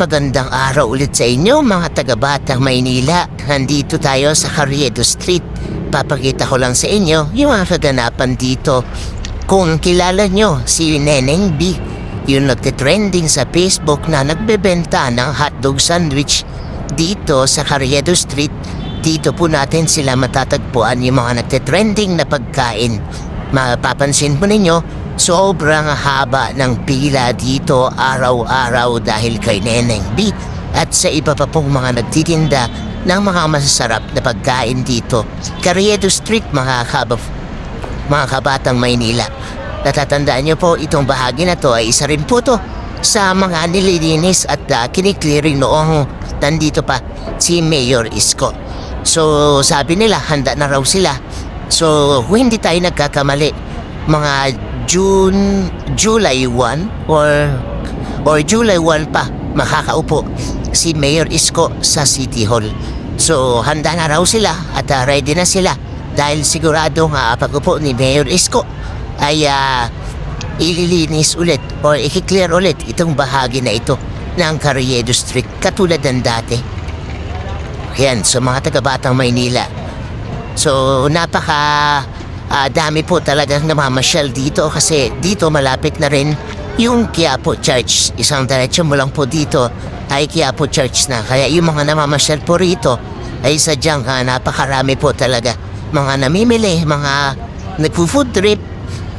Mapagandang araw ulit sa inyo mga taga-Batang Maynila. Nandito tayo sa Carriedo Street. Papakita ko lang sa inyo yung mga kaganapan dito. Kung kilala nyo si Neneng B, yung nagtitrending sa Facebook na nagbebenta ng hotdog sandwich dito sa Carriedo Street. Dito po natin sila matatagpuan yung mga nagtitrending na pagkain. Mapapansin po ninyo, sobrang haba ng pila dito araw-araw dahil kay Neneng B at sa iba pa pong mga nagtitinda ng mga masasarap na pagkain dito. Carriedo Street mga kabatang Maynila. Natatandaan nyo po itong bahagi na to ay isa rin po to sa mga nililinis at kiniklearing noong nandito pa si Mayor Isko. So sabi nila handa na raw sila. So kung hindi tayo nagkakamali, mga July 1 or July 1 pa makakaupo si Mayor Isko sa City Hall. So handa na raw sila at ready na sila dahil sigurado nga pag-upo ni Mayor Isko ay ililinis ulit or i-clear ulit itong bahagi na ito ng Carriedo Street katulad ng dati. Yan, so mga taga-Batang Maynila. So dami po talagang namamasyal dito kasi dito malapit na rin yung Quiapo Church. Isang diretsyo mo lang po dito ay Quiapo Church na. Kaya yung mga namamasyal po rito ay sadyang napakarami po talaga. Mga namimili, mga nagpo-food trip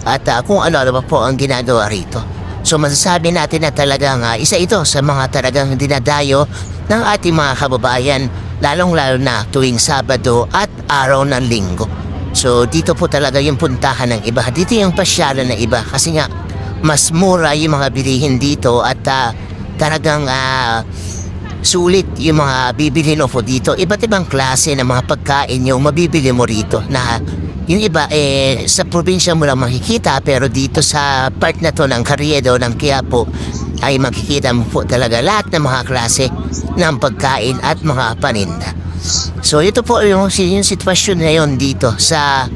at kung ano-ano po ang ginagawa rito. So masasabi natin na talagang isa ito sa mga talagang dinadayo ng ating mga kababayan lalong-lalo na tuwing Sabado at araw ng Linggo. So dito po talaga yung puntahan ng iba. Dito yung pasyalan ng iba kasi nga mas mura yung mga bilihin dito at talagang sulit yung mga bibili mo po dito. Iba't ibang klase ng mga pagkain yung mabibili mo rito na yung iba sa probinsya mo lang makikita pero dito sa part na to ng Carriedo ng Quiapo ay makikita mo po talaga lahat ng mga klase ng pagkain at mga paninda. So ito po yung sitwasyon ngayon dito sa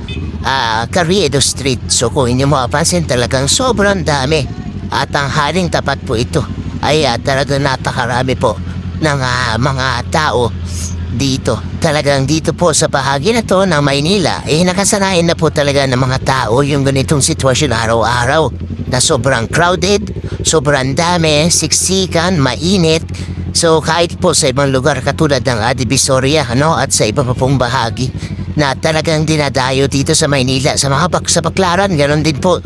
Carriedo Street. So kung inyo mapapansin talagang sobrang dami at ang haling tapat po ito ay talagang napakarami po ng mga tao dito. Talagang dito po sa bahagi na to ng Maynila nakasanayan na po talaga ng mga tao yung ganitong sitwasyon araw-araw na sobrang crowded, sobrang dami, siksikan, mainit. So kahit po sa ibang lugar katulad ng Divisoria at sa iba pa pong bahagi na talagang dinadayo dito sa Maynila sa mga sa Baclaran, ganoon din po.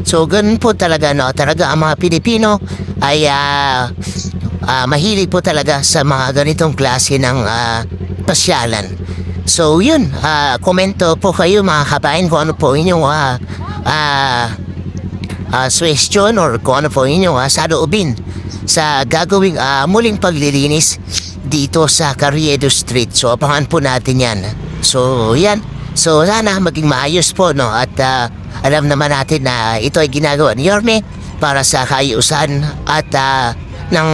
So ganun po talaga talaga ang mga Pilipino ay mahilig po talaga sa mga ganitong klase ng pasyalan. So yun, komento po kayo mga kabayan kung ano po inyong suggestion or kung ano po inyong saloobin sa gagawing muling paglilinis dito sa Carriedo Street. So abangan po natin yan. So yan, so sana maging maayos po at alam naman natin na ito ay ginagawa ni Yorme para sa kayusan at ng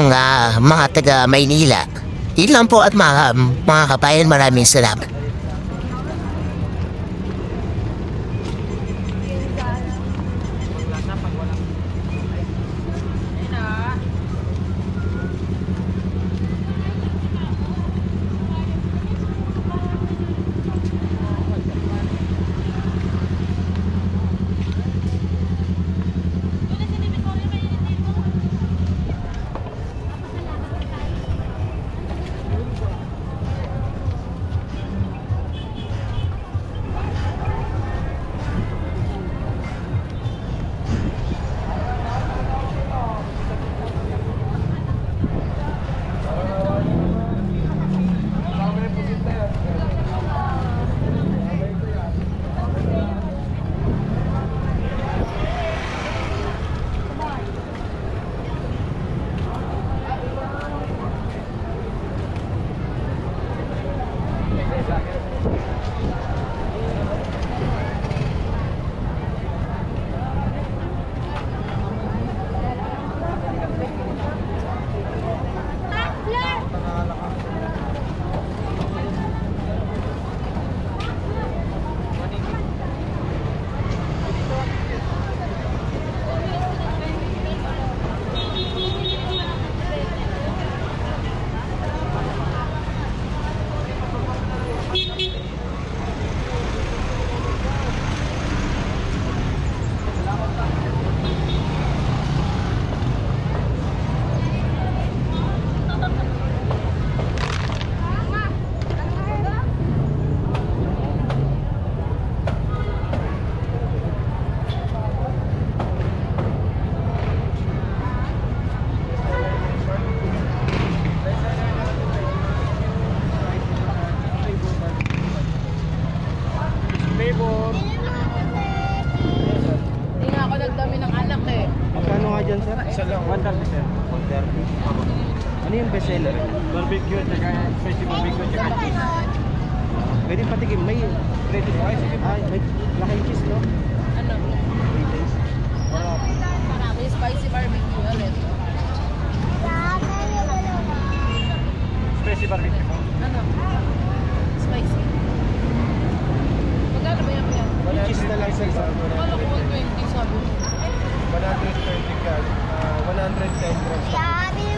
mga taga Maynila. Yun lang po at mga kabayan, maraming salamat. Ano yung bestseller? Barbecue, tsaka spicy barbecue, tsaka cheese. Pwede patikim. May ready Ay, sige po. may laking cheese, no? Ano? May spicy barbecue ulit. Spicy barbecue po. Ano? Spicy. Magkano ba yan kaya? Yung cheese na lang sa isa. Kala ko 120 sabi mo. 120 ka. 110 grams.